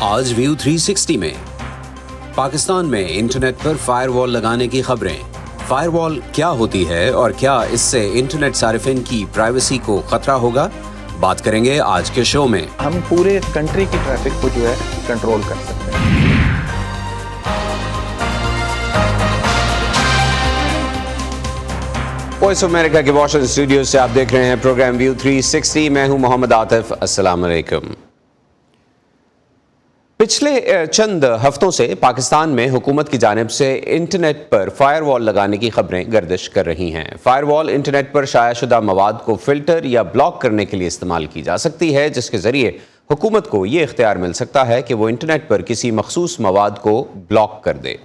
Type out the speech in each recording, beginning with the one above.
आज व्यू 360 में पाकिस्तान में इंटरनेट पर फायर वॉल लगाने की खबरें। फायर वॉल क्या होती है और क्या इससे इंटरनेट सारिफिन की प्राइवेसी को खतरा होगा, बात करेंगे आज के शो में। हम पूरे कंट्री की ट्रैफिक को जो है कंट्रोल कर सकते हैं। वॉइस ऑफ अमेरिका के वॉशिंगटन स्टूडियो से आप देख रहे हैं प्रोग्राम व्यू 360। मैं हूं मोहम्मद आतिफ। अस्सलाम वालेकुम। पिछले चंद हफ्तों से पाकिस्तान में हुकूमत की जानिब से इंटरनेट पर फायर वॉल लगाने की खबरें गर्दिश कर रही हैं। फायर वॉल इंटरनेट पर शायाशुदा मवाद को फिल्टर या ब्लॉक करने के लिए इस्तेमाल की जा सकती है, जिसके ज़रिए हुकूमत को ये इख्तियार मिल सकता है कि वो इंटरनेट पर किसी मखसूस मवाद को ब्लॉक कर दे।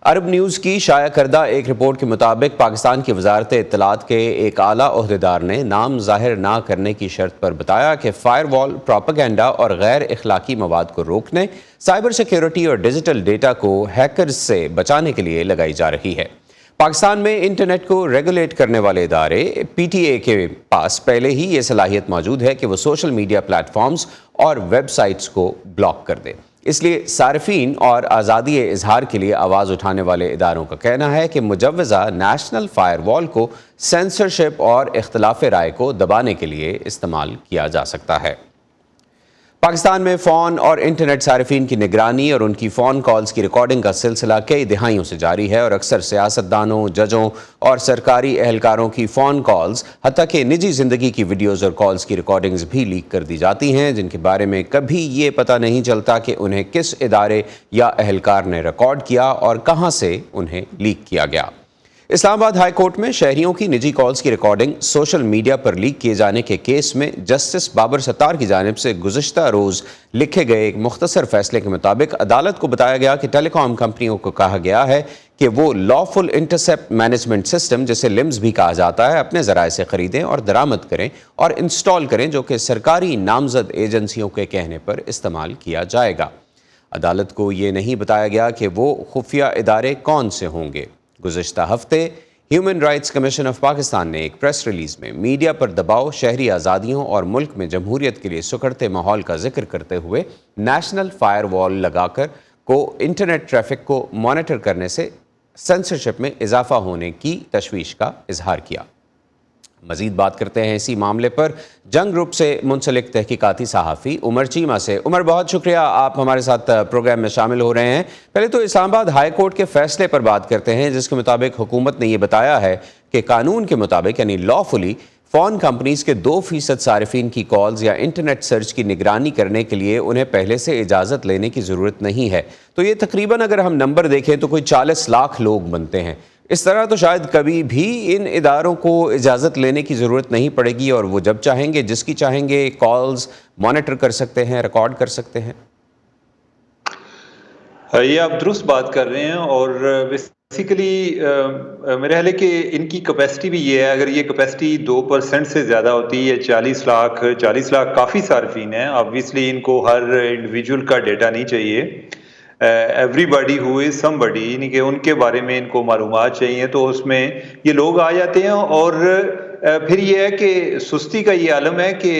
अरब न्यूज़ की शाया करदा एक रिपोर्ट के मुताबिक पाकिस्तान की वजारत इत्तलात के एक आला ओहदेदार ने नाम जाहिर ना करने की शर्त पर बताया कि फायर वॉल प्रोपेगेंडा और गैर इखलाकी मवाद को रोकने, साइबर सिक्योरिटी और डिजिटल डेटा को हैकर्स से बचाने के लिए लगाई जा रही है। पाकिस्तान में इंटरनेट को रेगुलेट करने वाले इदारे PTA के पास पहले ही ये सलाहियत मौजूद है कि वो सोशल मीडिया प्लेटफॉर्म्स और वेबसाइट्स को ब्लॉक कर दे। इसलिए सारिफीन और आज़ादी इजहार के लिए आवाज़ उठाने वाले इदारों का कहना है कि मुजव्वज़ा नेशनल फायर वॉल को सेंसरशिप और इख्तिलाफ राय को दबाने के लिए इस्तेमाल किया जा सकता है। पाकिस्तान में फ़ोन और इंटरनेट सारिफीन की निगरानी और उनकी फ़ोन कॉल्स की रिकॉर्डिंग का सिलसिला कई दिहाइयों से जारी है और अक्सर सियासतदानों, जजों और सरकारी एहलकारों की फ़ोन कॉल्स, हत्ता कि निजी ज़िंदगी की वीडियोज़ और कॉल्स की रिकॉर्डिंग्स भी लीक कर दी जाती हैं, जिनके बारे में कभी ये पता नहीं चलता कि उन्हें किस इदारे या एहलकार ने रिकॉर्ड किया और कहाँ से उन्हें लीक किया गया। इस्लामाबाद हाई कोर्ट में शहरियों की निजी कॉल्स की रिकॉर्डिंग सोशल मीडिया पर लीक किए जाने के केस में जस्टिस बाबर सत्तार की जानिब से गुज़िश्ता रोज़ लिखे गए एक मुख्तसर फैसले के मुताबिक अदालत को बताया गया कि टेलीकॉम कंपनियों को कहा गया है कि वो लॉफुल इंटरसेप्ट मैनेजमेंट सिस्टम, जिसे लिम्स भी कहा जाता है, अपने ज़राए से ख़रीदें और दरामद करें और इंस्टॉल करें, जो कि सरकारी नामजद एजेंसियों के कहने पर इस्तेमाल किया जाएगा। अदालत को ये नहीं बताया गया कि वो खुफिया इदारे कौन से होंगे। गुज़िश्ता हफ्ते human rights commission of Pakistan ने एक प्रेस रिलीज़ में मीडिया पर दबाव, शहरी आज़ादियों और मुल्क में जमहूरियत के लिए सुखड़ते माहौल का जिक्र करते हुए नेशनल फायर वॉल लगाकर को इंटरनेट ट्रैफिक को मॉनिटर करने से सेंसरशिप में इजाफा होने की तशवीश का इजहार किया। मज़ीद बात करते हैं इसी मामले पर जंग ग्रुप से मुंसलिक तहकीकाती सहाफ़ी उमर चीमा से। उमर, बहुत शुक्रिया, आप हमारे साथ प्रोग्राम में शामिल हो रहे हैं। पहले तो इस्लामाबाद हाई कोर्ट के फैसले पर बात करते हैं, जिसके मुताबिक हुकूमत ने यह बताया है कि कानून के मुताबिक यानी लॉफुली फ़ोन कंपनीज़ के 2% सारिफीन की कॉल्स या इंटरनेट सर्च की निगरानी करने के लिए उन्हें पहले से इजाज़त लेने की ज़रूरत नहीं है। तो ये तकरीबन अगर हम नंबर देखें तो कोई 40 लाख लोग बनते हैं। इस तरह तो शायद कभी भी इन इदारों को इजाज़त लेने की ज़रूरत नहीं पड़ेगी और वो जब चाहेंगे, जिसकी चाहेंगे, कॉल्स मॉनिटर कर सकते हैं, रिकॉर्ड कर सकते हैं। ये आप दुरुस्त बात कर रहे हैं और बेसिकली मेरे ख्याल है कि इनकी कैपेसिटी भी ये है। अगर ये कैपेसिटी 2% से ज़्यादा होती है, 40 लाख काफ़ी सार्फिन हैं। ऑब्वियसली इनको हर इंडिविजुअल का डेटा नहीं चाहिए। एवरीबॉडी हु इज़ समबडी, यानी कि उनके बारे में इनको मालूमात चाहिए, तो उसमें ये लोग आ जाते हैं। और फिर ये है कि सुस्ती का ये आलम है कि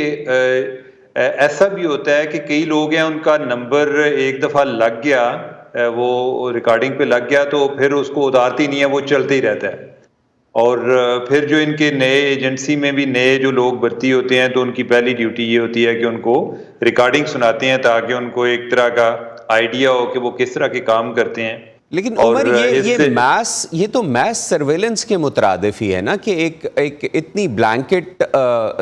ऐसा भी होता है कि कई लोग हैं, उनका नंबर एक दफ़ा लग गया, वो रिकॉर्डिंग पे लग गया, तो फिर उसको उतारती नहीं है, वो चलते ही रहता है। और फिर जो इनके नए एजेंसी में भी नए जो लोग भर्ती होते हैं, तो उनकी पहली ड्यूटी ये होती है कि उनको रिकॉर्डिंग सुनाते हैं, ताकि उनको एक तरह का आइडिया हो कि वो किस तरह के काम करते हैं। लेकिन उमर, ये तो मैस सर्वेलेंस के मुतरादिफ ही है ना, कि एक इतनी ब्लैंकेट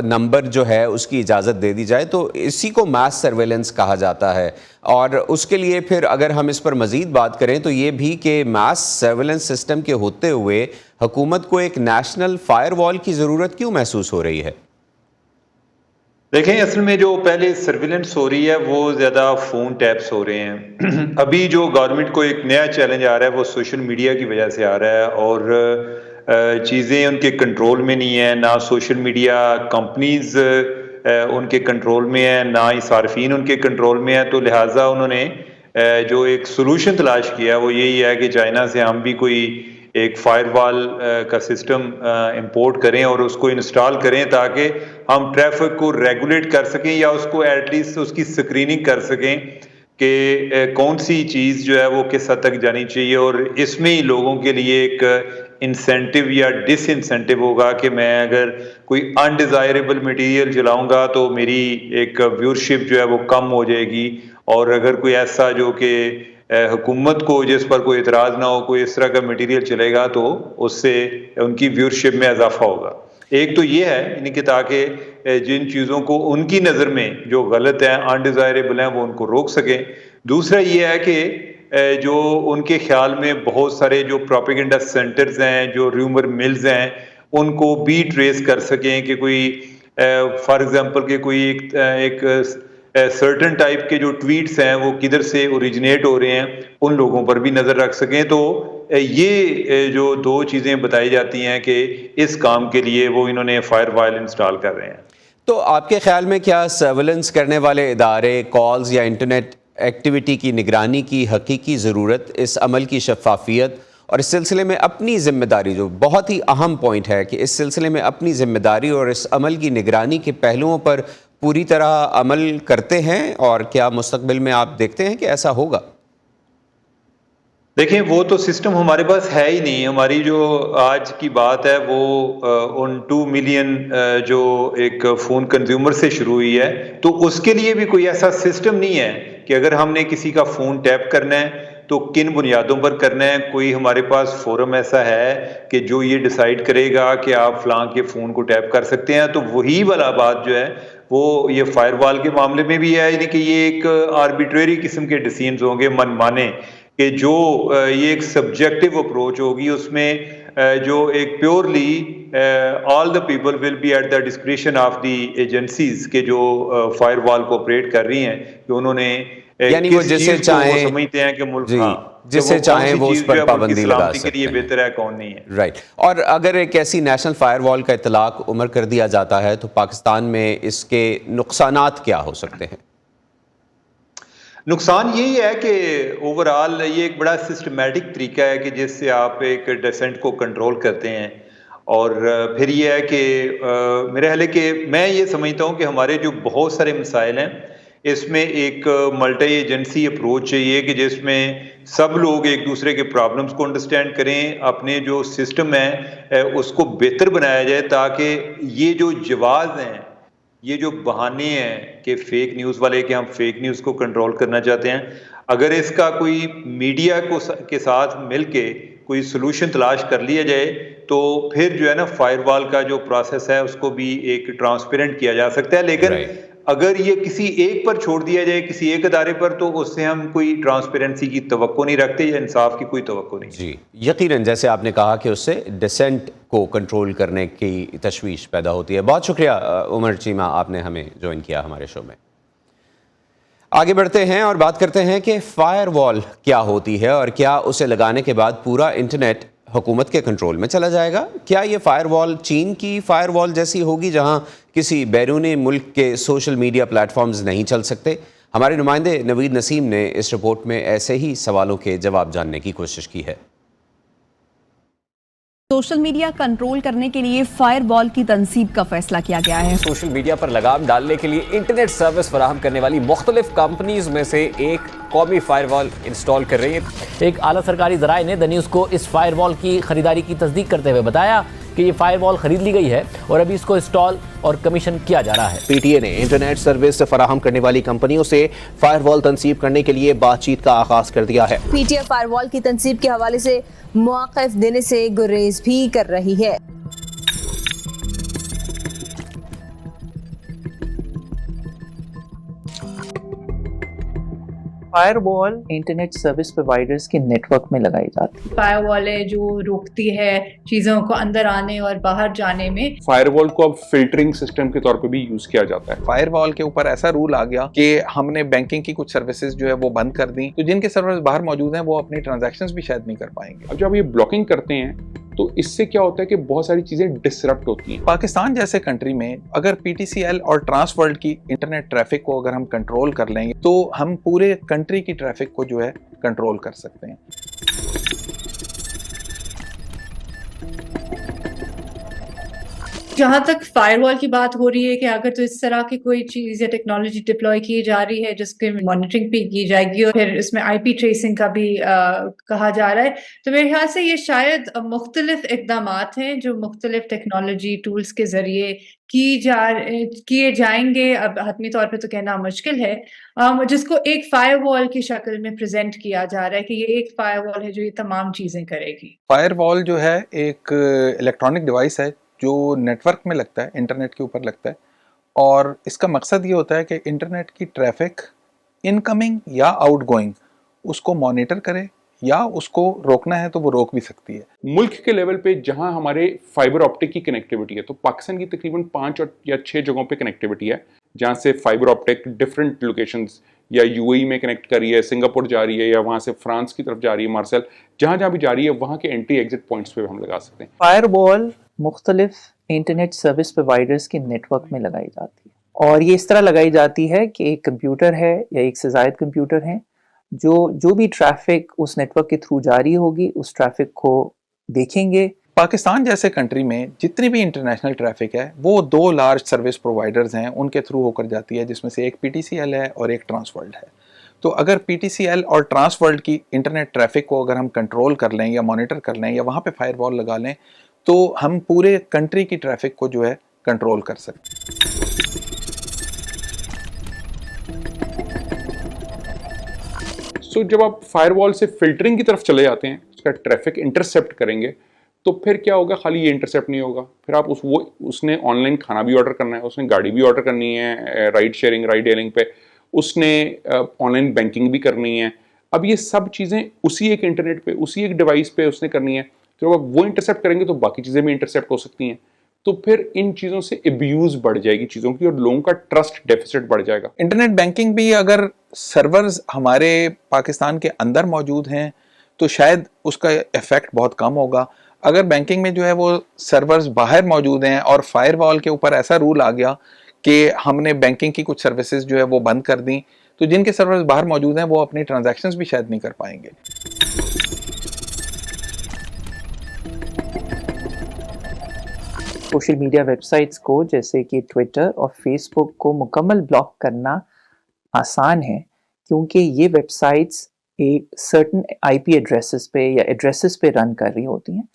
नंबर जो है उसकी इजाज़त दे दी जाए, तो इसी को मैस सर्वेलेंस कहा जाता है। और उसके लिए फिर अगर हम इस पर मज़ीद बात करें तो ये भी कि मैस सर्वेलेंस सिस्टम के होते हुए हुकूमत को एक नेशनल फायर वॉल की ज़रूरत क्यों महसूस हो रही है? देखें, असल में जो पहले सर्विलेंस हो रही है वो ज़्यादा फ़ोन टैप्स हो रहे हैं। अभी जो गवर्नमेंट को एक नया चैलेंज आ रहा है वो सोशल मीडिया की वजह से आ रहा है और चीज़ें उनके कंट्रोल में नहीं है। ना सोशल मीडिया कंपनीज़ उनके कंट्रोल में है, ना ही सार्फिन उनके कंट्रोल में है। तो लिहाजा उन्होंने जो एक सोल्यूशन तलाश किया वो यही है कि चाइना से हम भी कोई एक फायरवॉल का सिस्टम इंपोर्ट करें और उसको इंस्टॉल करें, ताकि हम ट्रैफिक को रेगुलेट कर सकें या उसको एटलीस्ट उसकी स्क्रीनिंग कर सकें, کہ کون سی چیز جو ہے وہ کس حد تک جانی چاہیے، اور اس میں ہی لوگوں کے لیے ایک انسینٹیو یا ڈس انسینٹیو ہوگا کہ میں اگر کوئی انڈیزائریبل مٹیریل چلاؤں گا تو میری ایک ویورشپ جو ہے وہ کم ہو جائے گی، اور اگر کوئی ایسا جو کہ حکومت کو جس پر کوئی اعتراض نہ ہو کوئی اس طرح کا مٹیریل چلے گا تو اس سے ان کی ویورشپ میں اضافہ ہوگا۔ ایک تو یہ ہے یعنی کہ تاکہ جن چیزوں کو ان کی نظر میں جو غلط ہیں انڈیزائریبل ہیں وہ ان کو روک سکیں۔ دوسرا یہ ہے کہ جو ان کے خیال میں بہت سارے جو پروپیگنڈا سینٹرز ہیں، جو ریومر ملز ہیں، ان کو بھی ٹریس کر سکیں کہ کوئی فار ایگزامپل کہ کوئی ایک سرٹن ٹائپ کے جو ٹویٹس ہیں وہ کدھر سے اوریجنیٹ ہو رہے ہیں، ان لوگوں پر بھی نظر رکھ سکیں۔ تو یہ جو دو چیزیں بتائی جاتی ہیں کہ اس کام کے لیے وہ انہوں نے فائر وال انسٹال کر رہے ہیں۔ تو آپ کے خیال میں کیا سرویلنس کرنے والے ادارے کالز یا انٹرنیٹ ایکٹیویٹی کی نگرانی کی حقیقی ضرورت، اس عمل کی شفافیت اور اس سلسلے میں اپنی ذمہ داری، جو بہت ہی اہم پوائنٹ ہے کہ اس سلسلے میں اپنی ذمہ داری اور اس عمل کی نگرانی کے پہلوؤں پر پوری طرح عمل کرتے ہیں، اور کیا مستقبل میں آپ دیکھتے ہیں کہ ایسا ہوگا؟ دیکھیں وہ تو سسٹم ہمارے پاس ہے ہی نہیں۔ ہماری جو آج کی بات ہے وہ ان 2 ملین جو ایک فون کنزیومر سے شروع ہوئی ہے، تو اس کے لیے بھی کوئی ایسا سسٹم نہیں ہے کہ اگر ہم نے کسی کا فون ٹیپ کرنا ہے تو کن بنیادوں پر کرنا ہے۔ کوئی ہمارے پاس فورم ایسا ہے کہ جو یہ ڈیسائیڈ کرے گا کہ آپ فلاں کے فون کو ٹیپ کر سکتے ہیں، تو وہی والا بات جو ہے وہ یہ فائر وال کے معاملے میں بھی ہے، یعنی کہ یہ ایک آربیٹریری قسم کے ڈیسیژنز ہوں گے، من مانے، کہ جو یہ ایک سبجیکٹیو اپروچ ہوگی، اس میں جو ایک purely all the people will be at the discretion of the agencies کے جو فائر وال کو آپریٹ کر رہی ہیں، کہ انہوں نے یعنی وہ جسے چاہیں سمجھتے ہیں کہ ملک جسے چاہیں وہ اس پر پابندی لگا سکتے ہیں، کے لیے بہتر ہے کون نہیں ہے۔ رائٹ۔ اور اگر ایک ایسی نیشنل فائر وال کا اطلاق عمر کر دیا جاتا ہے تو پاکستان میں اس کے نقصانات کیا ہو سکتے ہیں؟ نقصان یہی ہے کہ اوورآل یہ ایک بڑا سسٹمیٹک طریقہ ہے کہ جس سے آپ ایک ڈیسنٹ کو کنٹرول کرتے ہیں، اور پھر یہ ہے کہ میرے خیال ہے کہ میں یہ سمجھتا ہوں کہ ہمارے جو بہت سارے مسائل ہیں اس میں ایک ملٹی ایجنسی اپروچ چاہیے کہ جس میں سب لوگ ایک دوسرے کے پرابلمز کو انڈرسٹینڈ کریں، اپنے جو سسٹم ہے اس کو بہتر بنایا جائے، تاکہ یہ جو جواز ہیں، یہ جو بہانے ہیں کہ فیک نیوز والے کہ ہم فیک نیوز کو کنٹرول کرنا چاہتے ہیں، اگر اس کا کوئی میڈیا کے ساتھ مل کے کوئی سلوشن تلاش کر لیا جائے تو پھر جو ہے نا فائر وال کا جو پروسیس ہے اس کو بھی ایک ٹرانسپیرنٹ کیا جا سکتا ہے۔ لیکن اگر یہ کسی ایک پر چھوڑ دیا جائے، کسی ایک ادارے پر، تو اس سے ہم کوئی ٹرانسپیرنسی کی توقع نہیں رکھتے یا انصاف کی کوئی توقع نہیں۔ جی یقیناً، جیسے آپ نے کہا کہ اس سے ڈسینٹ کو کنٹرول کرنے کی تشویش پیدا ہوتی ہے۔ بہت شکریہ عمر چیمہ، آپ نے ہمیں جوائن کیا ہمارے شو میں۔ آگے بڑھتے ہیں اور بات کرتے ہیں کہ فائر وال کیا ہوتی ہے اور کیا اسے لگانے کے بعد پورا انٹرنیٹ حکومت کے کنٹرول میں چلا جائے گا؟ کیا یہ فائر وال چین کی فائر وال جیسی ہوگی جہاں کسی بیرونی ملک کے سوشل میڈیا پلیٹ فارمز نہیں چل سکتے؟ ہمارے نمائندے نوید نسیم نے اس رپورٹ میں ایسے ہی سوالوں کے جواب جاننے کی کوشش کی ہے۔ سوشل میڈیا کنٹرول کرنے کے لیے فائر وال کی تنصیب کا فیصلہ کیا گیا ہے۔ سوشل میڈیا پر لگام ڈالنے کے لیے انٹرنیٹ سروس فراہم کرنے والی مختلف کمپنیز میں سے ایک قومی فائر وال انسٹال کر رہی ہے۔ ایک اعلیٰ سرکاری ذرائع نے دی نیوز کو اس فائر وال کی خریداری کی تصدیق کرتے ہوئے بتایا کہ یہ فائر وال خرید لی گئی ہے اور ابھی اس کو انسٹال اور کمیشن کیا جا رہا ہے۔ پی ٹی اے نے انٹرنیٹ سروس فراہم کرنے والی کمپنیوں سے فائر وال تنصیب کرنے کے لیے بات چیت کا آغاز کر دیا ہے۔ پی ٹی اے فائر وال کی تنصیب کے حوالے سے مواقف دینے سے گریز بھی کر رہی ہے۔ فائر وال انٹرنیٹ سروس پرووائڈرز کے نیٹ ورک میں لگائی جاتی ہے۔ فائر وال ہے جو روکتی ہے چیزوں کو اندر آنے اور باہر جانے میں۔ فائر وال کو اب فلٹرنگ سسٹم کے طور پہ بھی یوز کیا جاتا ہے۔ فائر وال کے اوپر ایسا رول آ گیا کہ ہم نے بینکنگ کی کچھ سروسز جو ہے وہ بند کر دیں، تو جن کے سرورز باہر موجود ہیں وہ اپنی ٹرانزیکشنز بھی شاید نہیں کر پائیں گے۔ اب جب آپ یہ بلاکنگ کرتے ہیں تو اس سے کیا ہوتا ہے کہ بہت ساری چیزیں ڈسرپٹ ہوتی ہیں۔ پاکستان جیسے کنٹری میں اگر پی ٹی سی ایل اور ٹرانس ورلڈ کی انٹرنیٹ ٹریفک کو اگر ہم کنٹرول کر لیں گے تو ہم پورے کنٹری کی ٹریفک کو جو ہے کنٹرول کر سکتے ہیں۔ जहाँ तक फायरवॉल की बात हो रही है कि अगर तो इस तरह की कोई चीज़ या टेक्नोलॉजी डिप्लॉय की जा रही है जिसके मॉनिटरिंग भी की जाएगी और फिर इसमें आईपी ट्रेसिंग का भी कहा जा रहा है, तो मेरे ख्याल से ये शायद मुख्तलिफ इक़दामात हैं जो मुख्तलिफ टेक्नोलॉजी टूल्स के ज़रिए किए जाएंगे। अब हतमी तौर पे तो कहना मुश्किल है, जिसको एक फायरवॉल की शक्ल में प्रेजेंट किया जा रहा है कि ये एक फायरवॉल है जो ये तमाम चीज़ें करेगी। फायरवॉल जो है एक इलेक्ट्रॉनिक डिवाइस है जो नेटवर्क में लगता है, इंटरनेट के ऊपर लगता है, और इसका मकसद ये होता है कि इंटरनेट की ट्रैफिक इनकमिंग या आउटगोइंग उसको मॉनिटर करे, या उसको रोकना है तो वो रोक भी सकती है। मुल्क के लेवल पे जहां हमारे फाइबर ऑप्टिक की कनेक्टिविटी है, तो पाकिस्तान की तकरीबन 5 या 6 जगहों पे कनेक्टिविटी है जहां से फाइबर ऑप्टिक डिफरेंट लोकेशंस या यूएई में कनेक्ट कर रही है, सिंगापुर जा रही है, या वहां से फ्रांस की तरफ जा रही है, मार्सेल, जहां भी जा रही है वहां के एंट्री एग्जिट पॉइंट्स पे हम लगा सकते हैं। फायरवॉल मुख्तलिफ इंटरनेट सर्विस प्रोवाइडर्स के नेटवर्क में लगाई जाती है, और ये इस तरह लगाई जाती है कि एक कंप्यूटर है या एक से ज़ायद कंप्यूटर हैं जो भी ट्रैफिक उस नेटवर्क के थ्रू जारी होगी उस ट्रैफिक को देखेंगे। पाकिस्तान जैसे कंट्री में जितनी भी इंटरनेशनल ट्रैफिक है वो 2 लार्ज सर्विस प्रोवाइडर्स हैं, उनके थ्रू होकर जाती है, जिसमें से एक PTCL है और एक ट्रांसवर्ल्ड है। तो अगर PTCL और ट्रांसवर्ल्ड की इंटरनेट ट्रैफिक को अगर हम कंट्रोल कर लें या मॉनिटर कर लें या वहाँ पे फायरवॉल लगा लें तो हम पूरे कंट्री की ट्रैफिक को जो है कंट्रोल कर सकते हैं। सो जब आप फायरवॉल से फिल्टरिंग की तरफ चले जाते हैं, उसका ट्रैफिक इंटरसेप्ट करेंगे, तो फिर क्या होगा? खाली ये इंटरसेप्ट नहीं होगा, फिर आप उसने ऑनलाइन खाना भी ऑर्डर करना है, उसने गाड़ी भी ऑर्डर करनी है राइड शेयरिंग राइड हेलिंग पे, उसने ऑनलाइन बैंकिंग भी करनी है। अब ये सब चीज़ें उसी एक इंटरनेट पे, उसी एक डिवाइस पे उसने करनी है। तो जब आप वो इंटरसेप्ट करेंगे तो बाकी चीज़ें भी इंटरसेप्ट हो सकती हैं, तो फिर इन चीज़ों से एब्यूज़ बढ़ जाएगी चीज़ों की, और लोगों का ट्रस्ट डेफिसिट बढ़ जाएगा। इंटरनेट बैंकिंग भी अगर सर्वर्स हमारे पाकिस्तान के अंदर मौजूद हैं तो शायद उसका इफेक्ट बहुत कम होगा। अगर बैंकिंग में जो है वो सर्वर्स बाहर मौजूद हैं और फायरवॉल के ऊपर ऐसा रूल आ गया कि हमने बैंकिंग की कुछ सर्विसेज जो है वो बंद कर दी, तो जिनके सर्वर्स बाहर मौजूद हैं वो अपनी ट्रांजैक्शंस भी शायद नहीं कर पाएंगे। सोशल मीडिया वेबसाइट्स को जैसे कि ट्विटर और फेसबुक को मुकम्मल ब्लॉक करना आसान है, क्योंकि ये वेबसाइट्स एक सर्टन आईपी एड्रेसेस पे या एड्रेसेस पे रन कर रही होती हैं,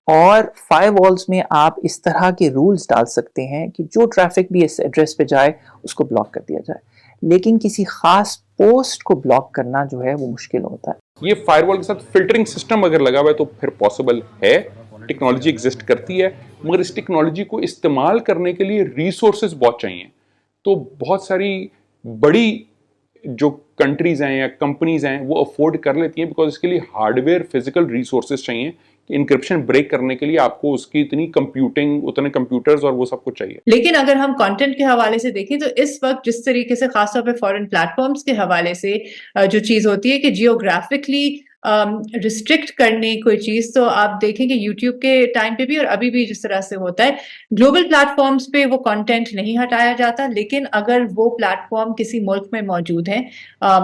और फायरवॉल्स में आप इस तरह के रूल्स डाल सकते हैं कि जो ट्रैफिक भी इस एड्रेस पे जाए उसको ब्लॉक कर दिया जाए, लेकिन किसी खास पोस्ट को ब्लॉक करना जो है वो मुश्किल होता है। ये फायरवॉल के साथ फिल्टरिंग सिस्टम अगर लगा हुआ है तो फिर पॉसिबल है, टेक्नोलॉजी एग्जिस्ट करती है, मगर इस टेक्नोलॉजी को इस्तेमाल करने के लिए रिसोर्सेज बहुत चाहिए। तो बहुत सारी बड़ी जो कंट्रीज हैं या कंपनीज हैं वो अफोर्ड कर लेती हैं, बिकॉज इसके लिए हार्डवेयर फिजिकल रिसोर्सेज चाहिए। इंक्रिप्शन ब्रेक करने के लिए आपको उसकी इतनी कंप्यूटिंग, उतने कंप्यूटर्स और वो सब कुछ चाहिए। लेकिन अगर हम कंटेंट के हवाले से देखें तो इस वक्त जिस तरीके से खासतौर पे फॉरेन प्लेटफॉर्म्स के हवाले से जो चीज़ होती है कि जियोग्राफिकली रिस्ट्रिक्ट करने कोई चीज़, तो आप देखेंगे यूट्यूब के टाइम पे भी और अभी भी जिस तरह से होता है, ग्लोबल प्लेटफॉर्म्स पे वो कंटेंट नहीं हटाया जाता, लेकिन अगर वो प्लेटफॉर्म किसी मुल्क में मौजूद हैं,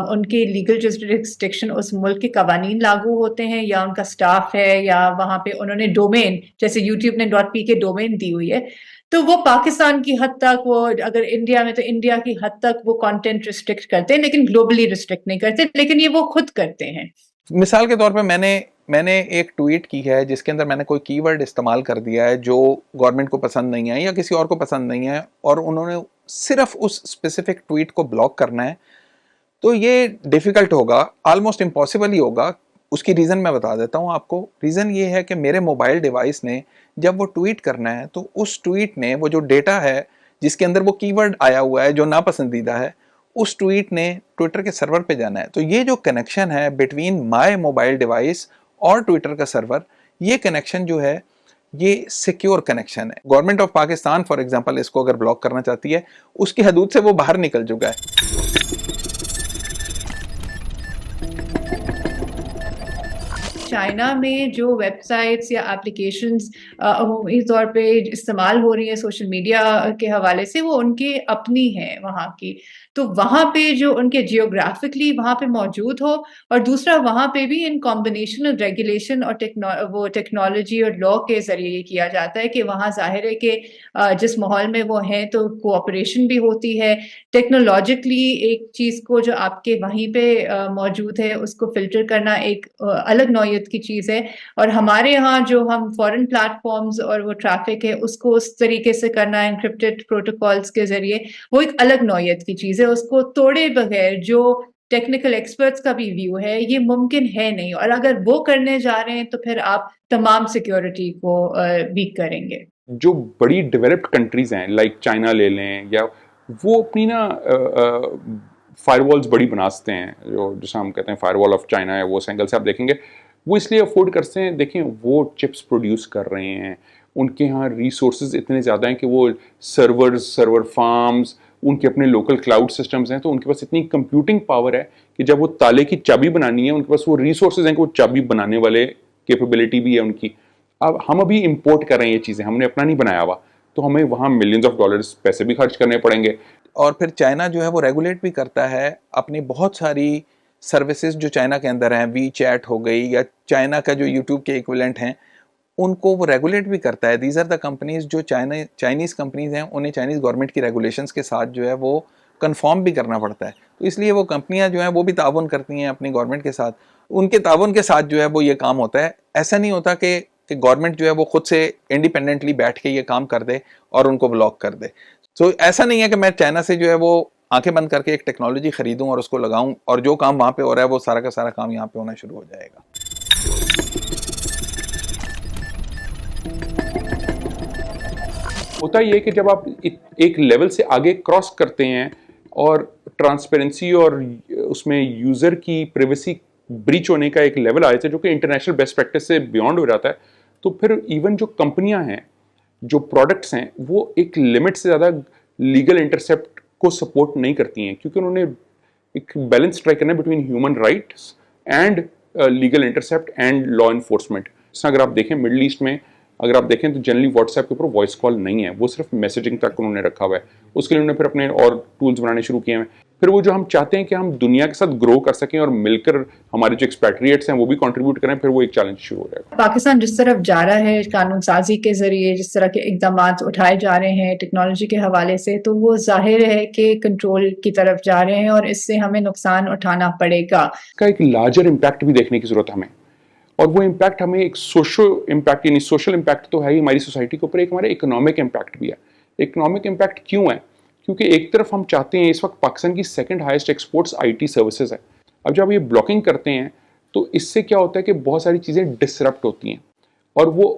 उनके लीगल जुरिस्डिक्शन उस मुल्क के कवानीन लागू होते हैं, या उनका स्टाफ है, या वहाँ पे उन्होंने डोमेन, जैसे यूट्यूब ने .pk डोमेन दी हुई है, तो वो पाकिस्तान की हद तक, वो अगर इंडिया में तो इंडिया की हद तक वो कंटेंट रिस्ट्रिक्ट करते हैं, लेकिन ग्लोबली रिस्ट्रिक्ट नहीं करते, लेकिन ये वो खुद करते हैं। मिसाल के तौर पे मैंने एक ट्वीट की है जिसके अंदर मैंने कोई कीवर्ड इस्तेमाल कर दिया है जो गवर्नमेंट को पसंद नहीं है या किसी और को पसंद नहीं है, और उन्होंने सिर्फ उस स्पेसिफिक ट्वीट को ब्लॉक करना है, तो ये डिफ़िकल्ट होगा, ऑलमोस्ट इम्पॉसिबल ही होगा। उसकी रीज़न मैं बता देता हूँ आपको। रीज़न ये है कि मेरे मोबाइल डिवाइस ने जब वो ट्वीट करना है तो उस ट्वीट ने वो जो डेटा है जिसके अंदर वो कीवर्ड आया हुआ है जो नापसंदीदा है, उस ट्वीट ने ट्विटर के सर्वर पे जाना है। तो ये जो कनेक्शन है बिटवीन माय मोबाइल डिवाइस और ट्विटर का सर्वर, ये कनेक्शन जो है ये सिक्योर कनेक्शन है। Government of Pakistan for example इसको अगर ब्लॉक करना चाहती है, उसकी हदूद से वो बाहर निकल चुका है। چائنا میں جو ویب سائٹس یا اپلیکیشنز عمومی طور پہ استعمال ہو رہی ہیں سوشل میڈیا کے حوالے سے، وہ ان کے اپنی ہیں وہاں کی، تو وہاں پہ جو ان کے جیوگرافکلی وہاں پہ موجود ہو، اور دوسرا وہاں پہ بھی ان کمبینیشن آف ریگولیشن اور وہ ٹیکنالوجی اور لا کے ذریعے یہ کیا جاتا ہے کہ وہاں ظاہر ہے کہ جس ماحول میں وہ ہیں تو کوآپریشن بھی ہوتی ہے، ٹیکنالوجیکلی ایک چیز کو جو آپ کے وہیں پہ موجود ہے اس کو فلٹر کرنا ایک الگ نوعیت کی چیز ہے، اور ہمارے ہاں جو ہم فورن پلیٹ فارمز اور وہ ٹریفک ہے اس کو اس طریقے سے کرنا انکرپٹڈ پروٹوکالز کے ذریعے، وہ ایک الگ نوعیت کی چیز ہے، اس کو توڑے بغیر جو ٹیکنیکل ایکسپرٹس کا بھی ویو ہے یہ ممکن ہے نہیں، اور اگر وہ کرنے جا رہے ہیں تو پھر آپ تمام سیکیورٹی کو ویک کریں گے۔ جو بڑی ڈیولپڈ کنٹریز ہیں لائک چائنا لے لیں، یا وہ اپنی نا فائر والز بڑی بناتے ہیں، جو جیسے ہم کہتے ہیں فائر وال آف چائنا ہے، وہ اس اینگل سے آپ دیکھیں گے وہ اس لیے افورڈ کرتے ہیں، دیکھیں وہ چپس پروڈیوس کر رہے ہیں، ان کے ہاں ریسورسز اتنے زیادہ ہیں کہ وہ سرور فارمز، ان کے اپنے لوکل کلاؤڈ سسٹمز ہیں، تو ان کے پاس اتنی کمپیوٹنگ پاور ہے کہ جب وہ تالے کی چابی بنانی ہے ان کے پاس وہ ریسورسز ہیں کہ وہ چابی بنانے والے کیپیبلٹی بھی ہے ان کی۔ اب ہم ابھی امپورٹ کر رہے ہیں یہ چیزیں، ہم نے اپنا نہیں بنایا ہوا، تو ہمیں وہاں ملینز آف ڈالرز پیسے بھی خرچ کرنے پڑیں گے۔ اور پھر چائنا جو ہے وہ ریگولیٹ بھی کرتا ہے اپنی بہت ساری سروسز جو چائنا کے اندر ہیں، وی چیٹ ہو گئی یا چائنا کا جو یوٹیوب کے ایکویلنٹ ہیں، ان کو وہ ریگولیٹ بھی کرتا ہے۔ دیز آر دا کمپنیز جو چائنیز کمپنیز ہیں، انہیں چائنیز گورنمنٹ کی ریگولیشنز کے ساتھ جو ہے وہ کنفارم بھی کرنا پڑتا ہے، تو اس لیے وہ کمپنیاں جو ہیں وہ بھی تعاون کرتی ہیں اپنی گورنمنٹ کے ساتھ، ان کے تعاون کے ساتھ جو ہے وہ یہ کام ہوتا ہے۔ ایسا نہیں ہوتا کہ گورنمنٹ جو ہے وہ خود سے انڈیپینڈنٹلی بیٹھ کے یہ کام کر دے اور ان کو بلاک کر دے۔ سو ایسا نہیں ہے کہ میں چائنا سے جو ہے وہ آنکھیں بند کر کے ایک ٹیکنالوجی خریدوں اور اس کو لگاؤں اور جو کام وہاں پہ ہو رہا ہے وہ سارا کا سارا کام یہاں پہ ہونا شروع ہو جائے گا۔ ہوتا یہ کہ جب آپ ایک لیول سے آگے کراس کرتے ہیں اور ٹرانسپیرنسی اور اس میں یوزر کی پریویسی بریچ ہونے کا ایک لیول آئے تھے جو کہ انٹرنیشنل بیسٹ پریکٹس سے بیونڈ ہو جاتا ہے، تو پھر ایون جو کمپنیاں ہیں، جو پروڈکٹس ہیں، وہ ایک لمٹ سے زیادہ لیگل انٹرسیپٹ کو سپورٹ نہیں کرتی ہیں، کیونکہ انہوں نے ایک بیلنس ٹرائی کرنا ہے between human rights and legal intercept and law enforcement. جیسا اگر آپ دیکھیں مڈل ایسٹ میں، اگر آپ دیکھیں تو جنرلی واٹس ایپ کے اوپر وائس کال نہیں ہے، وہ صرف میسیجنگ تک انہوں نے رکھا ہوا ہے، اس کے لیے انہوں نے پھر اپنے اور ٹولز بنانے شروع کیے ہیں۔ پھر وہ جو ہم چاہتے ہیں کہ ہم دنیا کے ساتھ گرو کر سکیں اور مل کر ہمارے جو ایکسپیٹریٹس ہیں وہ بھی کنٹریبیوٹ کریں، پھر وہ ایک چیلنج شروع ہو جائے گا۔ پاکستان جس طرف جا رہا ہے قانون سازی کے ذریعے، جس طرح کے اقدامات اٹھائے جا رہے ہیں ٹیکنالوجی کے حوالے سے، تو وہ ظاہر ہے کہ کنٹرول کی طرف جا رہے ہیں اور اس سے ہمیں نقصان اٹھانا پڑے گا۔ اس کا ایک لارجر امپیکٹ بھی دیکھنے کی ضرورت ہے ہمیں، اور وہ امپیکٹ ہمیں ایک سوشل امپیکٹ، یعنی سوشل امپیکٹ تو ہے ہی ہماری سوسائٹی کے اوپر، ایک ہمارا اکنامک امپیکٹ بھی ہے۔ اکنامک امپیکٹ کیوں ہے؟ کیونکہ ایک طرف ہم چاہتے ہیں، اس وقت پاکستان کی second highest exports I T services ہے، اب جب یہ بلاکنگ کرتے ہیں تو اس سے کیا ہوتا ہے کہ بہت ساری چیزیں ڈسرپٹ ہوتی ہیں اور وہ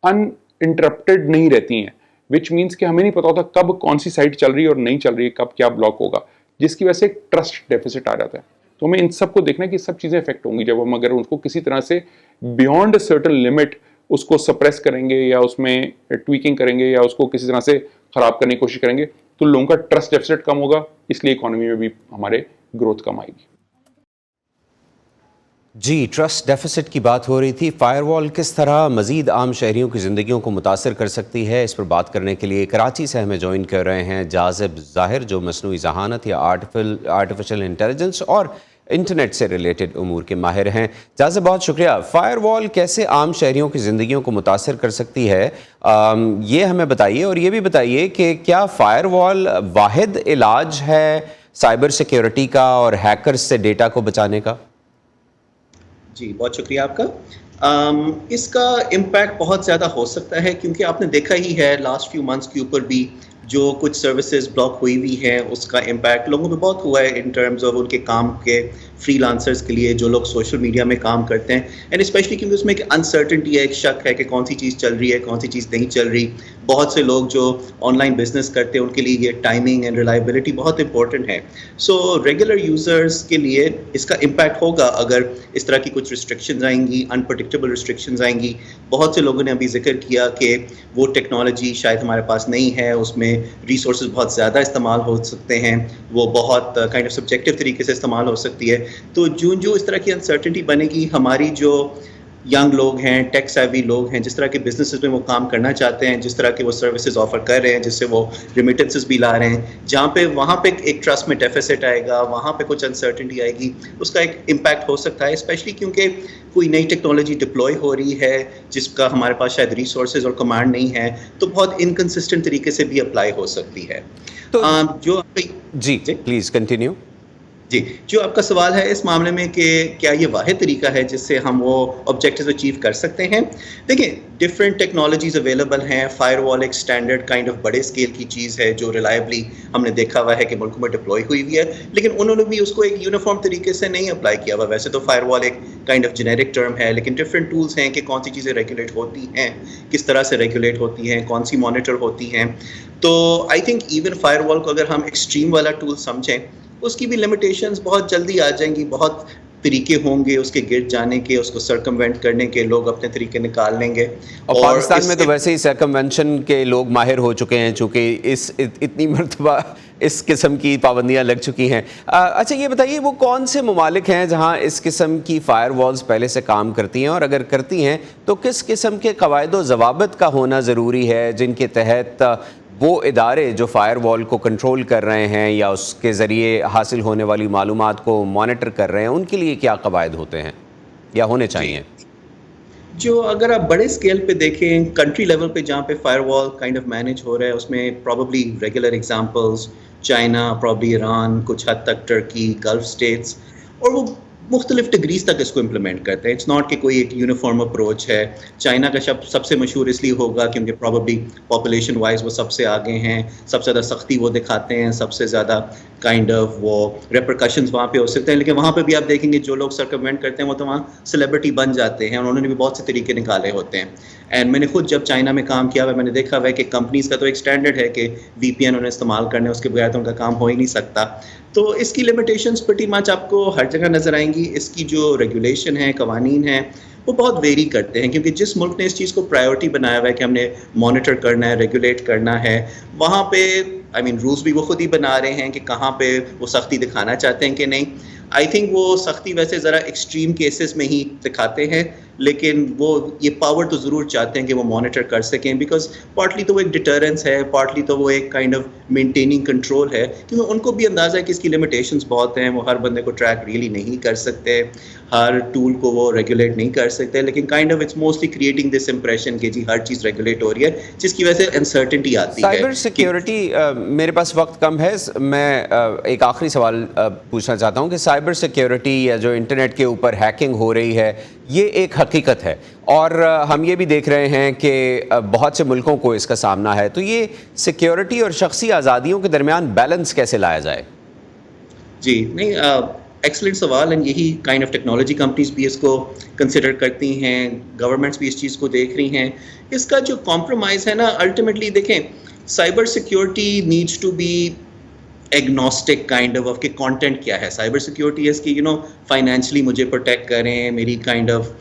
ان انٹرپٹیڈ نہیں رہتی ہیں، وچ مینس کہ ہمیں نہیں پتا ہوتا کب کون سی سائٹ چل رہی ہے اور نہیں چل رہی ہے، کب کیا بلاک ہوگا، جس کی وجہ سے ایک ٹرسٹ ڈیفیسٹ آ جاتا ہے۔ تو ہمیں ان سب کو دیکھنا ہے کہ سب چیزیں افیکٹ ہوں گی جب ہم اگر اس کو کسی طرح سے بیونڈ سرٹن لمٹ اس کو سپریس کریں گے یا اس میں ٹویکنگ کریں گے یا اس کو کسی طرح سے خراب کرنے کی کوشش کریں گے، تو لوگوں کا ٹرسٹ ڈیفیسٹ کم ہوگا، اس لیے اکانومی میں بھی ہمارے گروتھ کم آئے گی۔ جی، ٹرسٹ ڈیفیسٹ کی بات ہو رہی تھی، فائر وال کس طرح مزید عام شہریوں کی زندگیوں کو متاثر کر سکتی ہے، اس پر بات کرنے کے لیے کراچی سے ہمیں جوائن کر رہے ہیں جاذب ظاہر، جو مصنوعی ذہانت یا آرٹیفیشل انٹیلیجنس اور انٹرنیٹ سے ریلیٹڈ امور کے ماہر ہیں۔ جاذب، بہت شکریہ۔ فائر وال کیسے عام شہریوں کی زندگیوں کو متاثر کر سکتی ہے، یہ ہمیں بتائیے، اور یہ بھی بتائیے کہ کیا فائر وال واحد علاج ہے سائبر سیکیورٹی کا اور ہیکرز سے ڈیٹا کو بچانے کا؟ جی، بہت شکریہ آپ کا۔ اس کا امپیکٹ بہت زیادہ ہو سکتا ہے، کیونکہ آپ نے دیکھا ہی ہے لاسٹ فیو منتھس کے اوپر بھی جو کچھ سروسز بلاک ہوئی ہوئی ہیں، اس کا امپیکٹ لوگوں پہ بہت ہوا ہے ان ٹرمز آف ان کے کام کے فری لانسرز کے لیے جو لوگ سوشل میڈیا میں کام کرتے ہیں، اینڈ اسپیشلی کیونکہ اس میں ایک انسرٹنٹی ہے، ایک شک ہے کہ کون سی چیز چل رہی ہے، کون سی چیز نہیں چل رہی۔ بہت سے لوگ جو آن لائن بزنس کرتے ہیں ان کے لیے یہ ٹائمنگ اینڈ ریلائبلٹی بہت امپورٹنٹ ہے۔ سو ریگولر یوزرز کے لیے اس کا امپیکٹ ہوگا اگر اس طرح کی کچھ ریسٹرکشنز آئیں گی، انپرڈکٹیبل ریسٹرکشنز آئیں گی۔ بہت سے لوگوں نے ابھی ذکر کیا کہ وہ ٹیکنالوجی شاید ہمارے پاس نہیں ہے، اس میں ریسورسز بہت زیادہ استعمال ہو سکتے ہیں، وہ بہت کائنڈ آف سبجیکٹیو طریقے سے استعمال ہو سکتی ہے۔ تو جو اس طرح کی انسرٹنٹی بنے گی، ہماری جو यंग लोग हैं, टेक सेवी लोग हैं, जिस तरह के बिजनेसेस में वो काम करना चाहते हैं, जिस तरह के वो सर्विसेज ऑफर कर रहे हैं, जिससे वो रिमिटेंसेस भी ला रहे हैं, जहाँ पे वहाँ पे एक ट्रस्ट में डेफिसिट आएगा, वहाँ पे कुछ अनसर्टेनिटी आएगी, उसका एक इम्पैक्ट हो सकता है, स्पेशली क्योंकि कोई नई टेक्नोलॉजी डिप्लॉय हो रही है जिसका हमारे पास शायद रिसोर्सेज और कमांड नहीं है, तो बहुत इनकंसिस्टेंट तरीके से भी अप्लाई हो सकती है। तो जो जी प्लीज कंटिन्यू। जी, जो आपका सवाल है इस मामले में कि क्या ये वाहिद तरीका है जिससे हम वो ऑब्जेक्टिव्स अचीव कर सकते हैं? देखिए, डिफरेंट टेक्नोलॉजीज अवेलेबल हैं। फायरवॉल एक स्टैंडर्ड काइंड ऑफ बड़े स्केल की चीज़ है जो रिलायबली हमने देखा हुआ है कि मुल्कों में डिप्लॉय हुई हुई है, लेकिन उन्होंने भी उसको एक यूनिफॉर्म तरीके से नहीं अप्लाई किया हुआ। वैसे तो फायरवॉल एक काइंड ऑफ जेनेरिक टर्म है, लेकिन डिफरेंट टूल्स हैं कि कौन सी चीज़ें रेगुलेट होती हैं, किस तरह से रेगुलेट होती हैं, कौन सी मॉनिटर होती हैं। तो आई थिंक इवन फायरवॉल को अगर हम एक्सट्रीम वाला टूल समझें, उसकी भी लिमिटेशंस बहुत जल्दी आ जाएंगी। बहुत तरीके होंगे उसके गिर जाने के, उसको सर्कमवेंट करने के, लोग अपने तरीके निकाल लेंगे। और पाकिस्तान में तो वैसे ही सर्कमवेंशन के लोग माहिर हो चुके हैं, चूँकि इतनी मरतबा इस किस्म की पाबंदियां लग चुकी हैं। अच्छा, ये बताइए वो कौन से ममालिक हैं जहां इस किस्म की फायर वॉल्स पहले से काम करती हैं, और अगर करती हैं तो किस किस्म के कवायद व ज़वाबित का होना ज़रूरी है जिनके तहत वो इदारे जो फायर वॉल को कंट्रोल कर रहे हैं या उसके ज़रिए हासिल होने वाली मालूमात को मॉनिटर कर रहे हैं, उनके लिए क्या कवायद होते हैं या होने चाहिए? जो अगर आप बड़े स्केल पे देखें, कंट्री लेवल पे जहाँ पे फायरवॉल काइंड ऑफ मैनेज हो रहा है, उसमें probably regular examples China, probably Iran, कुछ हद तक टर्की, गल्फ स्टेट्स, और वो मुख्तलिफ डिग्रीज तक इसको इम्प्लीमेंट करते हैं। इट्स नॉट कि कोई एक यूनिफॉर्म अप्रोच है। चाइना का शब्द सबसे मशहूर इसलिए होगा क्योंकि प्रॉब्ली पॉपुलेशन वाइज वो सबसे आगे हैं, सबसे ज़्यादा सख्ती वो दिखाते हैं, सबसे ज़्यादा काइंड ऑफ वो रेपरकशंस वहाँ पे हो सकते हैं। लेकिन वहाँ पे भी आप देखेंगे जो लोग सर्कमवेंट करते हैं वो तो वहाँ सेलिब्रिटी बन जाते हैं, और उन्होंने भी बहुत से तरीके निकाले होते हैं। एंड मैंने खुद जब चाइना में काम किया हुआ, मैंने देखा हुआ है कि कंपनीज़ का तो एक स्टैंडर्ड है कि VPN उन्हें इस्तेमाल करने, उसके बगैर तो उनका काम हो ही नहीं सकता। तो इसकी लिमिटेशंस प्रीटी मच आपको हर जगह नज़र आएंगी। इसकी जो रेगुलेशन है, कवानीन हैं, वो बहुत वेरी करते हैं, क्योंकि जिस मुल्क ने इस चीज़ को प्रायोरिटी बनाया हुआ है कि हमने मॉनिटर करना है, रेगुलेट करना है, वहाँ पे रूल्स भी वो खुद ही बना रहे हैं कि कहाँ पे वो सख्ती दिखाना चाहते हैं कि नहीं। आई थिंक वो सख्ती वैसे ज़रा एक्सट्रीम केसेस में ही दिखाते हैं, लेकिन वो ये पावर तो ज़रूर चाहते हैं कि वो मॉनिटर कर सकें, बिकॉज पार्टली तो वो एक डिटरेंस है, पार्टली तो वो एक काइंड ऑफ मेंटेनिंग कंट्रोल है, क्योंकि उनको भी अंदाज़ा है कि इसकी लिमिटेशंस बहुत हैं। वो हर बंदे को ट्रैक रियली नहीं कर सकते, हर टूल को वो रेगुलेट नहीं कर सकते, लेकिन kind of its mostly creating this impression कि जी हर चीज़ रेगुलेट हो रही है, जिसकी वजह से अनसर्टेनिटी आती है। साइबर सिक्योरिटी, मेरे पास वक्त कम है, मैं एक आखिरी सवाल पूछना चाहता हूँ कि साइबर सिक्योरिटी या जो इंटरनेट के ऊपर हैकिंग हो रही है, ये एक हकीकत है, और हम ये भी देख रहे हैं कि बहुत से मुल्कों को इसका सामना है। तो ये सिक्योरिटी और शख्सी आज़ादियों के दरमियान बैलेंस कैसे लाया जाए? जी नहीं, एक्सलेंट सवाल, एंड यही काइंड ऑफ टेक्नोलॉजी कंपनीज भी इसको कंसिडर करती हैं, गवर्नमेंट्स भी इस चीज़ को देख रही हैं। इसका जो कॉम्प्रोमाइज़ है ना, अल्टीमेटली देखें, cyber security needs to be agnostic kind of कि कंटेंट क्या है। साइबर सिक्योरिटी है इसकी फाइनेंशियली मुझे प्रोटेक्ट करें, मेरी काइंड ऑफ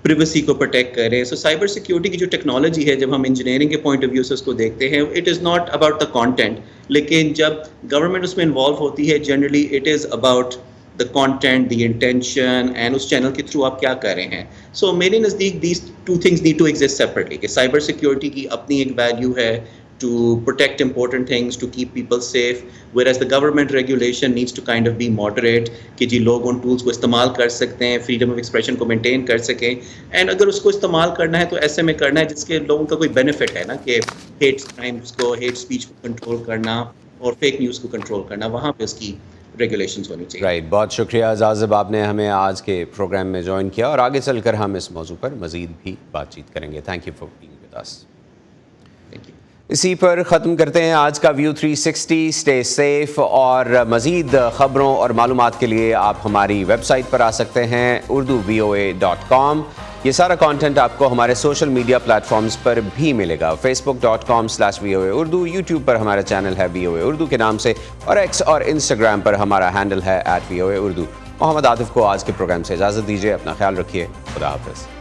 प्रिवेसी को प्रोटेक्ट करें। सो साइबर सिक्योरिटी की जो टेक्नोलॉजी है, जब हम इंजीनियरिंग के पॉइंट ऑफ व्यू से उसको देखते हैं, it is not about the content, लेकिन जब गवर्नमेंट उसमें इन्वॉल्व होती है, generally it is about the content, the intention, and उस चैनल के थ्रू आप क्या कर रहे हैं। सो मेरे नज़दीक these two things need to exist separately, कि साइबर सिक्योरिटी की अपनी एक वैल्यू है to protect important things, to keep people safe, whereas the government regulation needs to kind of be moderate, कि जी लोग उन tools को इस्तेमाल कर सकते हैं, freedom of expression को maintain कर सकें, and अगर उसको इस्तेमाल करना है तो ऐसे में करना है जिसके लोगों का कोई benefit है ना, कि hate crimes को, hate speech को control करना और fake news को control करना, वहाँ पे उसकी regulations होनी चाहिए। राइट, बहुत शुक्रिया जाज़िब, आपने हमें आज के प्रोग्राम में ज्वाइन किया, और आगे चलकर हम इस मौजू पर मज़ीद भी बातचीत करेंगे। Thank you for being with us. इसी पर ख़त्म करते हैं आज का व्यू 360। स्टे सेफ, और मज़ीद ख़बरों और मालूमात के लिए आप हमारी वेबसाइट पर आ सकते हैं urduvoa.com। ये सारा कंटेंट आपको हमारे सोशल मीडिया प्लेटफॉर्म्स पर भी मिलेगा, facebook.com/VOA Urdu, यूट्यूब पर हमारा चैनल है VOA Urdu के नाम से, और X और Instagram पर हमारा हैंडल है @VOA Urdu। मोहम्मद आतिफ को आज के प्रोग्राम से इजाज़त दीजिए, अपना ख्याल रखिए, खुदा हाफ़िज़।